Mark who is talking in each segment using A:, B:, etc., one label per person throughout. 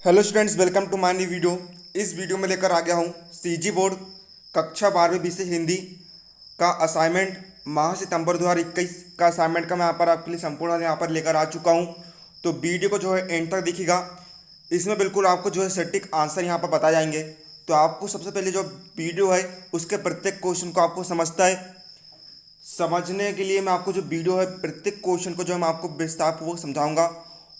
A: Hello students, welcome to my new video. इस video में लेकर आ गया हूँ सीजी बोर्ड कक्षा 12वीं विषय हिंदी का असाइनमेंट माह सितंबर 2021 का असाइनमेंट का मैं यहाँ पर आपके लिए संपूर्ण यहाँ पर लेकर आ चुका हूँ। तो वीडियो को जो है एंड तक देखिएगा। इसमें बिल्कुल आपको जो है सटीक आंसर यहाँ पर बताए जाएंगे। तो आपको सबसे पहले जो वीडियो है उसके प्रत्येक क्वेश्चन को आपको समझने के लिए मैं आपको जो वीडियो है प्रत्येक क्वेश्चन को जो है मैं आपको विस्तारपूर्वक समझाऊंगा।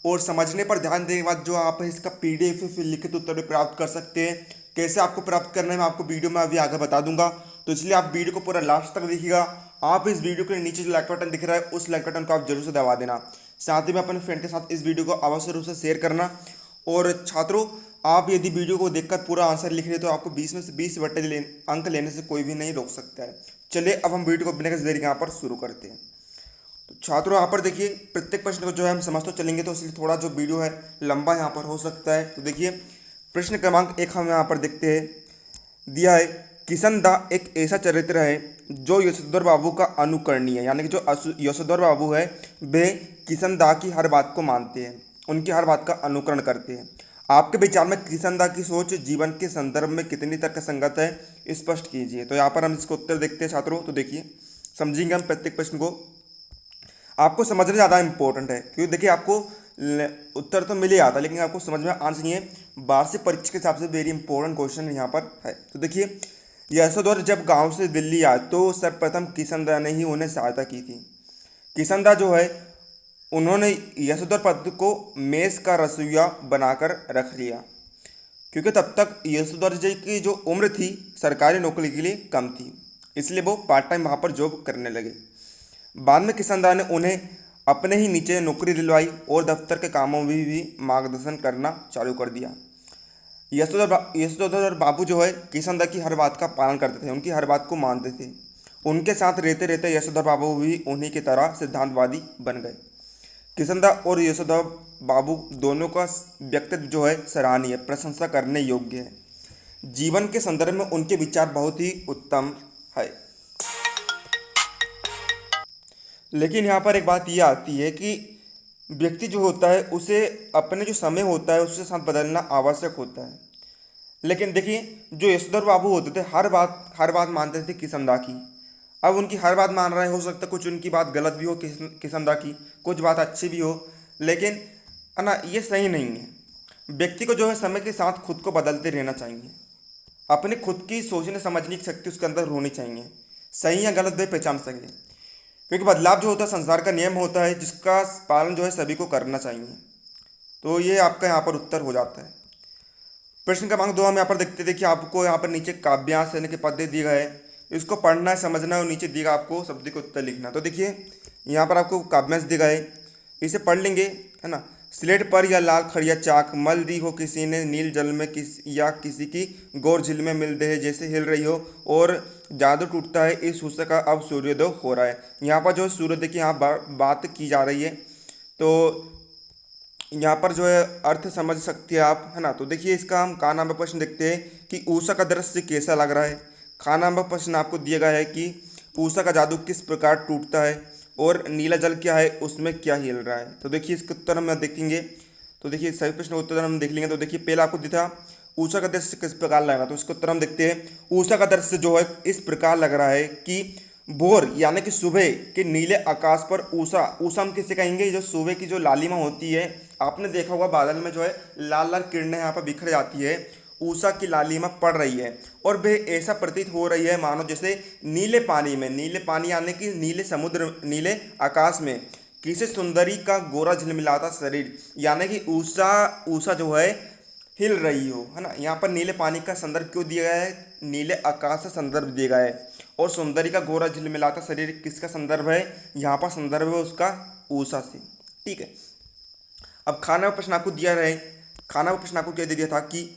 A: और समझने पर ध्यान देने के बाद जो आप है इसका पीडीएफ फिर लिखित उत्तर भी प्राप्त कर सकते हैं। कैसे आपको प्राप्त करना है मैं आपको वीडियो में अभी आगे बता दूंगा। तो इसलिए आप वीडियो को पूरा लास्ट तक देखिएगा। आप इस वीडियो के नीचे जो लाइक बटन दिख रहा है उस लाइक बटन को आप जरूर से दबा देना। साथ ही में अपने फ्रेंड के साथ इस वीडियो को अवश्य रूप से शेयर करना। और छात्रों, आप यदि वीडियो को देखकर पूरा आंसर लिख रहे तो आपको 20 में से 20 अंक लेने से कोई भी नहीं रोक सकता है। चलिए अब हम वीडियो को बिना किसी देरी के यहाँ पर शुरू करते हैं। तो छात्रों, यहाँ पर देखिए प्रत्येक प्रश्न को जो है हम समझ तो चलेंगे, तो इसलिए थोड़ा जो वीडियो है लंबा यहाँ पर हो सकता है। तो देखिए प्रश्न क्रमांक 1 हम यहाँ पर देखते हैं। दिया है, किशन दा एक ऐसा चरित्र है जो यशोधर बाबू का अनुकरणीय है। यानी कि जो यशोधर बाबू है वे किशन दा की हर बात को मानते हैं, उनकी हर बात का अनुकरण करते हैं। आपके विचार में किशन दा की सोच जीवन के संदर्भ में कितनी तर्कसंगत है, स्पष्ट कीजिए। तो यहाँ पर हम इसको उत्तर देखते हैं छात्रों। तो देखिए समझेंगे हम प्रत्येक प्रश्न को। आपको समझना ज़्यादा इंपॉर्टेंट है, क्योंकि देखिए आपको उत्तर तो मिल ही आता है लेकिन आपको समझ में आना चाहिए। वार्षिक परीक्षा के हिसाब से वेरी इंपॉर्टेंट क्वेश्चन यहाँ पर है। तो देखिए, यशोधर जब गांव से दिल्ली आए तो सर्वप्रथम किशन दा ने ही उन्हें सहायता की थी। किशन दा जो है उन्होंने यशोधर पद को मेस का रसोइया बनाकर रख लिया, क्योंकि तब तक यशोधर जी की जो उम्र थी सरकारी नौकरी के लिए कम थी, इसलिए वो पार्ट टाइम वहाँ पर जॉब करने लगे। बाद में किशनदा ने उन्हें अपने ही नीचे नौकरी दिलवाई और दफ्तर के कामों में भी मार्गदर्शन करना चालू कर दिया। यशोधर बाबू जो है किशनदा की हर बात का पालन करते थे, उनकी हर बात को मानते थे। उनके साथ रहते रहते यशोधर बाबू भी उन्हीं की तरह सिद्धांतवादी बन गए। किशनदा और यशोधर बाबू दोनों का व्यक्तित्व जो है सराहनीय, प्रशंसा करने योग्य है। जीवन के संदर्भ में उनके विचार बहुत ही उत्तम है। लेकिन यहाँ पर एक बात यह आती है कि व्यक्ति जो होता है उसे अपने जो समय होता है उसके साथ बदलना आवश्यक होता है। लेकिन देखिए जो यशोधर बाबू होते थे हर बात मानते थे किशनदा की। अब उनकी हर बात मान रहे हो सकता है कुछ उनकी बात गलत भी हो किशनदा की, कुछ बात अच्छी भी हो, लेकिन है ना, ये सही नहीं है। व्यक्ति को जो है समय के साथ खुद को बदलते रहना चाहिए। अपने खुद की सोचने समझने की शक्ति उसके अंदर होनी चाहिए, सही या गलत वे पहचान सके। क्योंकि बदलाव जो होता है संसार का नियम होता है जिसका पालन जो है सभी को करना चाहिए। तो ये आपका यहाँ पर उत्तर हो जाता है। प्रश्न क्रमांक 2 हम यहाँ पर देखते। देखिए आपको यहाँ पर नीचे काव्यांश यानी कि पद्य दिए गए है, इसको पढ़ना है, समझना है और नीचे दिएगा आपको शब्द के उत्तर लिखना। तो देखिए यहाँ पर आपको काव्यांश दिया है, इसे पढ़ लेंगे, है ना। स्लेट पर या लाल खड़िया चाक मल दी हो किसी ने नील जल में किसी की गौर झील में मिल दे जैसे हिल रही हो और जादू टूटता है इस हुस्न का अब सूर्योदय हो रहा है। यहाँ पर जो सूर्योदय की यहाँ बात की जा रही है, तो यहाँ पर जो है अर्थ समझ सकते हैं आप, है ना। तो देखिए इसका हम का नाम प्रश्न देखते हैं कि ऊषा का दृश्य कैसा लग रहा है। खा नाम प्रश्न आपको दिया गया है कि ऊषा का जादू किस प्रकार टूटता है और नीला जल क्या है उसमें क्या हिल रहा है। तो देखिए इसके उत्तर हम देखेंगे। तो देखिए सही प्रश्न का उत्तर हम देख लेंगे। तो देखिए पहला आपको दिया था ऊषा का दृश्य किस प्रकार लग रहा है, तो इसका उत्तर हम देखते हैं। ऊषा का दृश्य जो है इस प्रकार लग रहा है कि भोर यानी कि सुबह के नीले आकाश पर ऊषा हम किसे कहेंगे, जो सुबह की जो लालिमा होती है, आपने देखा होगा बादल में जो है लाल लाल किरणें यहाँ पर बिखर जाती है, ऊषा की लालिमा पड़ रही है और वह ऐसा प्रतीत हो रही है मानो जैसे नीले पानी यानी कि नीले समुद्र नीले आकाश में किसी सुंदरी का गोरा झिलमिलाता शरीर यानी कि ऊषा जो है हिल रही हो, है ना। यहाँ पर नीले पानी का संदर्भ क्यों दिया गया है, नीले आकाश का संदर्भ दिया गया है। और सुंदरी का गोरा झिलमिलाता शरीर किसका संदर्भ है, यहाँ पर संदर्भ है उसका ऊषा से, ठीक है। अब खाना का प्रश्न आपको दिया रहे, खाना का प्रश्न आपको क्या दे दिया था कि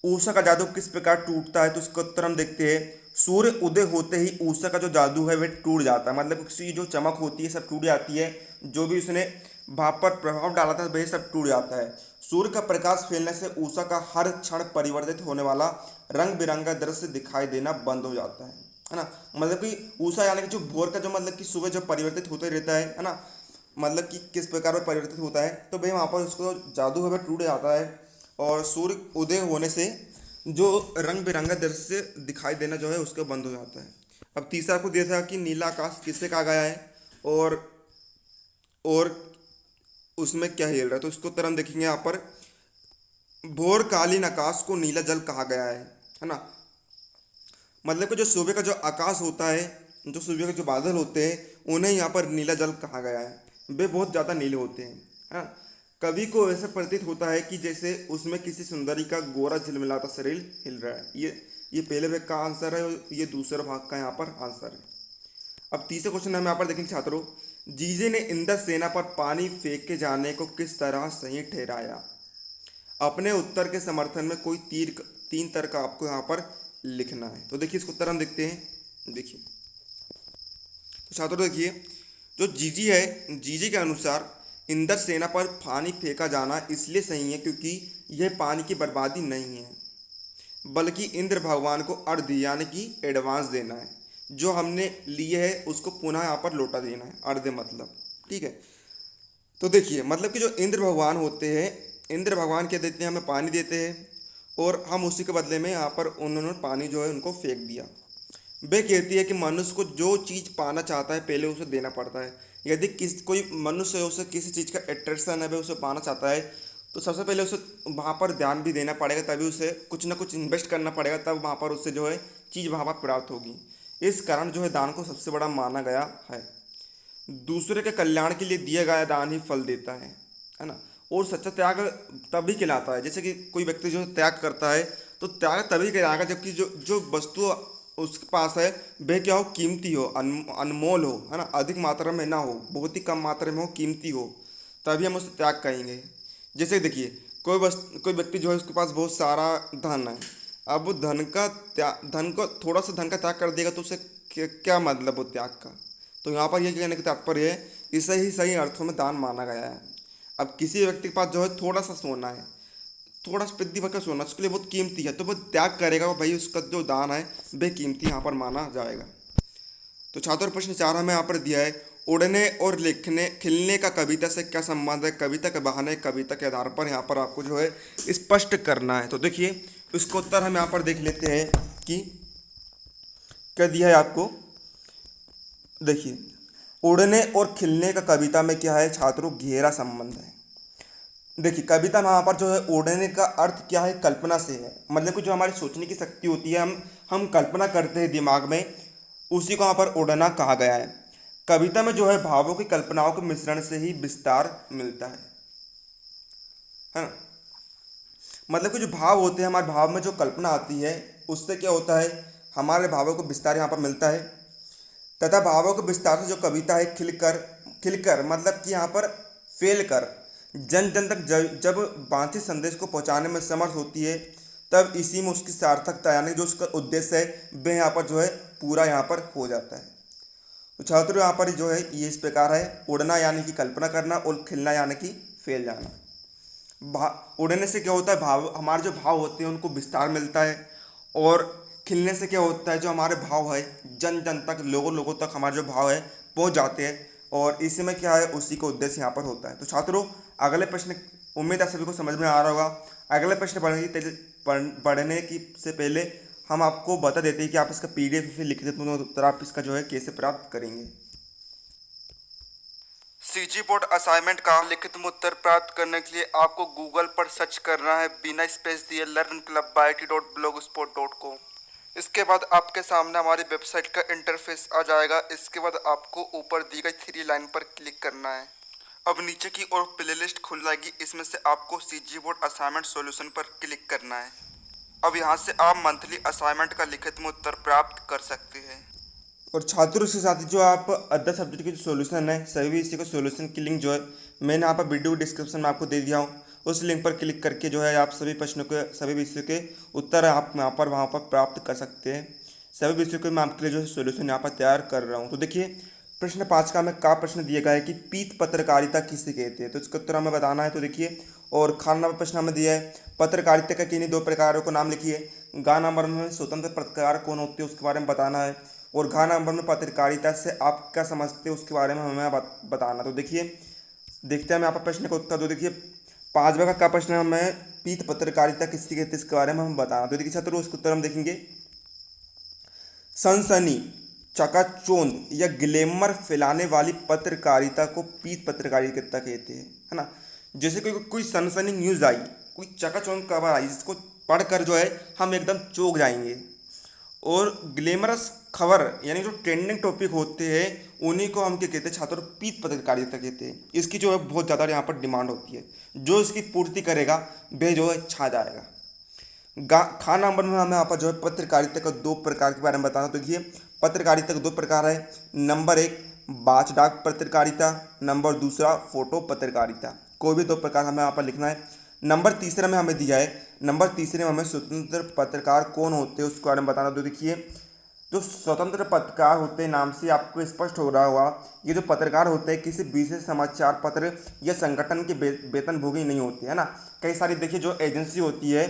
A: ऊषा का जादू किस प्रकार टूटता है। तो इसका उत्तर हम देखते हैं। सूर्य उदय होते ही ऊषा का जो जादू है वह टूट जाता है, मतलब उसकी जो चमक होती है सब टूट जाती है, जो भी उसने भाप पर प्रभाव डाला था वह सब टूट जाता है। सूर्य का प्रकाश फैलने से ऊषा का हर क्षण परिवर्तित होने वाला रंग बिरंगा दृश्य दिखाई देना बंद हो जाता है ना। मतलब कि ऊषा यानी कि जो भोर का जो मतलब कि सुबह जो परिवर्तित होते रहता है ना, मतलब कि किस प्रकार में परिवर्तित होता है, तो भाई वहाँ पर उसको जादू है वह टूट जाता है। और सूर्य उदय होने से जो रंग बिरंगा दृश्य दिखाई देना जो है उसका बंद हो जाता है। अब तीसरा आपको दिया था कि नीला आकाश किससे कहा गया है, और उसमें क्या हिल रहा है, तो उसको उत्तर हम देखेंगे यहाँ पर। भोर कालीन आकाश को नीला जल कहा गया है ना। मतलब कि जो सुबह का जो आकाश होता है, जो सुबह के जो बादल होते हैं उन्हें यहाँ पर नीला जल कहा गया है। वे बहुत ज़्यादा नीले होते हैं, हाँ। कवि को ऐसा प्रतीत होता है कि जैसे उसमें किसी सुंदरी का गोरा झिलमिलाता शरीर हिल रहा है। ये पहले भाग का आंसर है और ये दूसरा भाग का यहाँ पर आंसर है। अब तीसरे क्वेश्चन हम यहाँ पर देखेंगे छात्रों, जीजे ने इंद्र सेना पर पानी फेंक के जाने को किस तरह सही ठहराया। अपने उत्तर के समर्थन में कोई तीन तर्क आपको यहाँ पर लिखना है। तो देखिए इसको उत्तर हम देखते हैं। देखिए तो छात्रों देखिए, जो जीजी है, जीजी के अनुसार इंद्र सेना पर पानी फेंका जाना इसलिए सही है क्योंकि यह पानी की बर्बादी नहीं है, बल्कि इंद्र भगवान को अर्घ यानी कि एडवांस देना है। जो हमने लिए है उसको पुनः यहाँ पर लौटा देना है, अर्घ मतलब, ठीक है। तो देखिए मतलब कि जो इंद्र भगवान होते हैं, इंद्र भगवान क्या देते हैं, हमें पानी देते हैं और हम उसी के बदले में यहाँ पर उन्होंने पानी जो है उनको फेंक दिया। वे कहती है कि मनुष्य को जो चीज़ पाना चाहता है पहले उसे देना पड़ता है। यदि कोई मनुष्य है उसे किसी चीज़ का अट्रैक्शन है, वह उसे पाना चाहता है, तो सबसे पहले उसे वहाँ पर ध्यान भी देना पड़ेगा, तभी उसे कुछ ना कुछ इन्वेस्ट करना पड़ेगा, तब वहाँ पर उससे जो है चीज़ वहाँ पर प्राप्त होगी। इस कारण जो है दान को सबसे बड़ा माना गया है। दूसरे के कल्याण के लिए दिया गया दान ही फल देता है ना। और सच्चा त्याग तभी कहलाता है, जैसे कि कोई व्यक्ति जो त्याग करता है तो त्याग तभी कहलाएगा जबकि जो जो वस्तु उसके पास है वह क्या हो, कीमती हो, अनमोल हो, है ना, अधिक मात्रा में ना हो, बहुत ही कम मात्रा में हो, कीमती हो, तभी हम उसे त्याग कहेंगे। जैसे देखिए कोई व्यक्ति जो है उसके पास बहुत सारा धन है, अब वो धन को थोड़ा सा धन का त्याग कर देगा तो उसे क्या मतलब हो त्याग का। तो यहाँ पर यह कहने का तात्पर्य है, इसे ही सही अर्थों में दान माना गया है। अब किसी व्यक्ति के पास जो है थोड़ा सा सोना है, थोड़ा सा पृथ्वी भर का सोना उसके लिए बहुत कीमती है, तो वो त्याग करेगा, वो भाई उसका जो दान है वह कीमती यहाँ पर माना जाएगा। तो छात्र प्रश्न 4 हमें यहाँ पर दिया है, उड़ने और लिखने खिलने का कविता से क्या संबंध है। कविता के बहाने कविता के आधार पर यहाँ पर आपको जो है स्पष्ट करना है। तो देखिए इसको उत्तर हम यहाँ पर देख लेते हैं कि क्या दिया है आपको। देखिए उड़ने और खिलने का कविता में क्या है छात्रों, गहरा संबंध है। देखिए कविता में यहाँ पर जो है उड़ने का अर्थ क्या है, कल्पना से है। मतलब कि जो हमारी सोचने की शक्ति होती है, हम कल्पना करते हैं दिमाग में, उसी को यहाँ पर उड़ना कहा गया है। कविता में जो है भावों की कल्पनाओं के मिश्रण से ही विस्तार मिलता है ना। मतलब कि जो भाव होते हैं, हमारे भाव में जो कल्पना आती है उससे क्या होता है, हमारे भावों को विस्तार यहाँ पर मिलता है। तथा भावों के विस्तार से जो कविता है खिलकर खिलकर मतलब कि यहाँ पर फैल कर जन जन तक जब वांछित संदेश को पहुँचाने में समर्थ होती है, तब इसी में उसकी सार्थकता यानी जो उसका उद्देश्य है वह यहाँ पर जो है पूरा यहाँ पर हो जाता है। तो छात्रों यहाँ पर जो है ये इस प्रकार है, उड़ना यानी कि कल्पना करना और खिलना यानी कि फैल जाना। उड़ने से क्या होता है, भाव हमारे जो भाव होते हैं उनको विस्तार मिलता है, और खिलने से क्या होता है, जो हमारे भाव है जन जन तक लोगों तक हमारे जो भाव है पहुंच जाते हैं, और इसी में क्या है उसी का उद्देश्य यहाँ पर होता है। तो छात्रों अगले प्रश्न, उम्मीद है सभी को समझ में आ रहा होगा। अगले प्रश्न पढ़ने की से पहले हम आपको बता देते हैं कि आप इसका PDF लिख देते हैं, तो आप इसका जो है कैसे प्राप्त करेंगे। सीजी बोर्ड असाइनमेंट का लिखित उत्तर प्राप्त करने के लिए आपको गूगल पर सर्च करना है बिना स्पेस दिए learnclub.it.blogspot.com। इसके बाद आपके सामने हमारी वेबसाइट का इंटरफेस आ जाएगा। इसके बाद आपको ऊपर दी गई 3 लाइन पर क्लिक करना है। अब नीचे की ओर प्लेलिस्ट खुल जाएगी, इसमें से आपको सीजी बोर्ड असाइनमेंट सॉल्यूशन पर क्लिक करना है। अब यहाँ से आप मंथली असाइनमेंट का लिखित में उत्तर प्राप्त कर सकते हैं। और छात्रों के साथ जो आप अदर सब्जेक्ट की जो सोल्यूशन है, सभी इसी को सोल्यूशन की लिंक जो है मैंने यहाँ पर वीडियो डिस्क्रिप्शन में आपको दे दिया हूँ। उस लिंक पर क्लिक करके जो है आप सभी प्रश्नों के, सभी विषयों के उत्तर आप यहाँ पर वहाँ पर प्राप्त कर सकते हैं। सभी विषयों के मैं आपके लिए जो है सोल्यूशन यहाँ पर तैयार कर रहा हूँ। तो देखिए प्रश्न 5 का हमें का प्रश्न दिया गया है कि पीत पत्रकारिता किसे कहते हैं, तो इसका उत्तर हमें बताना है। तो देखिए, और खान नंबर प्रश्न हमें दिया है पत्रकारिता का किन्हीं 2 प्रकारों को नाम लिखिए। गा नंबर में स्वतंत्र पत्रकार कौन होते हैं उसके बारे में बताना है, और घा नंबर में पत्रकारिता से आप क्या समझते हैं उसके बारे में हमें बताना। तो देखिए देखते हैं हम यहाँ पर प्रश्न का उत्तर। तो देखिए पांचवा का प्रश्न है, हमें पीत पत्रकारिता किसकी कहते हैं इसके बारे में हम बताना। तो देखिए छात्रों, उसका उत्तर हम देखेंगे, सनसनी, चकाचौंध या ग्लैमर फैलाने वाली पत्रकारिता को पीत पत्रकारिता कहते हैं, है ना। जैसे कोई कोई सनसनी न्यूज़ आई, कोई चकाचौंध खबर आई जिसको पढ़कर जो है हम एकदम चौंक जाएंगे, और ग्लैमरस खबर यानी जो ट्रेंडिंग टॉपिक होते हैं उन्हीं को हम क्या कहते हैं छात्रों, पीत पत्रकारिता कहते हैं। इसकी जो है बहुत ज़्यादा यहाँ पर डिमांड होती है, जो इसकी पूर्ति करेगा वह जो है छा जाएगा। खा नंबर में हमें यहाँ पर जो है पत्रकारिता का दो प्रकार के बारे में बताना। तो देखिए पत्रकारिता के दो प्रकार है। नंबर एक बाच डाक पत्रकारिता, नंबर दूसरा फोटो पत्रकारिता। कोई भी दो प्रकार हमें यहाँ पर लिखना है। नंबर तीसरे में हमें दिया है, नंबर तीसरे में हमें स्वतंत्र पत्रकार कौन होते हैं उसके बारे में बताना। तो देखिए जो स्वतंत्र पत्रकार होते हैं, नाम से आपको स्पष्ट हो रहा होगा, ये जो पत्रकार होते हैं किसी विशेष समाचार पत्र या संगठन के वेतनभोगी नहीं होते, है ना। कई सारी देखिए जो एजेंसी होती है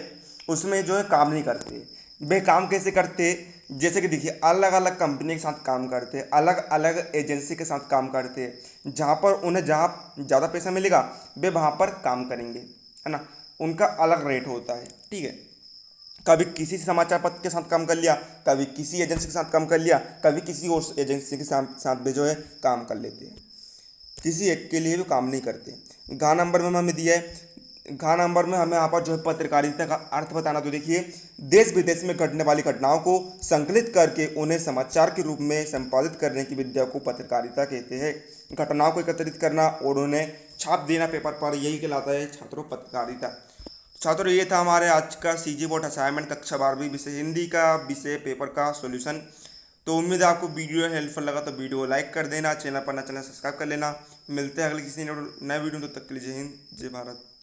A: उसमें जो है काम नहीं करते। वे काम कैसे करते, जैसे कि देखिए अलग अलग कंपनी के साथ काम करते हैं, अलग अलग एजेंसी के साथ काम करते हैं, जहाँ पर उन्हें जहाँ ज़्यादा पैसा मिलेगा वे वहाँ पर काम करेंगे, है ना। उनका अलग रेट होता है, ठीक है। कभी किसी समाचार पत्र के साथ काम कर लिया, कभी किसी एजेंसी के साथ काम कर लिया, कभी किसी और एजेंसी के साथ भी जो है काम कर लेते हैं, किसी एक के लिए भी काम नहीं करते। घ नंबर में हमें दिया है, घ नंबर में हमें यहाँ पर जो है पत्रकारिता का अर्थ बताना। तो देखिए देश विदेश में घटने वाली घटनाओं को संकलित करके उन्हें समाचार के रूप में संपादित करने की विद्या को पत्रकारिता कहते हैं। घटनाओं को एकत्रित करना और उन्हें छाप देना पेपर पर, यही कहलाता है छात्रों पत्रकारिता। छात्रों ये था हमारे आज का सीजी बोर्ड असाइनमेंट कक्षा 12वीं विषय हिंदी का विषय पेपर का सॉल्यूशन। तो उम्मीद है आपको वीडियो हेल्पफुल लगा, तो वीडियो को लाइक कर देना, चैनल पर नया चैनल सब्सक्राइब कर लेना। मिलते हैं अगले किसी नए वीडियो में, तब तक के लिए जय हिंद जय भारत।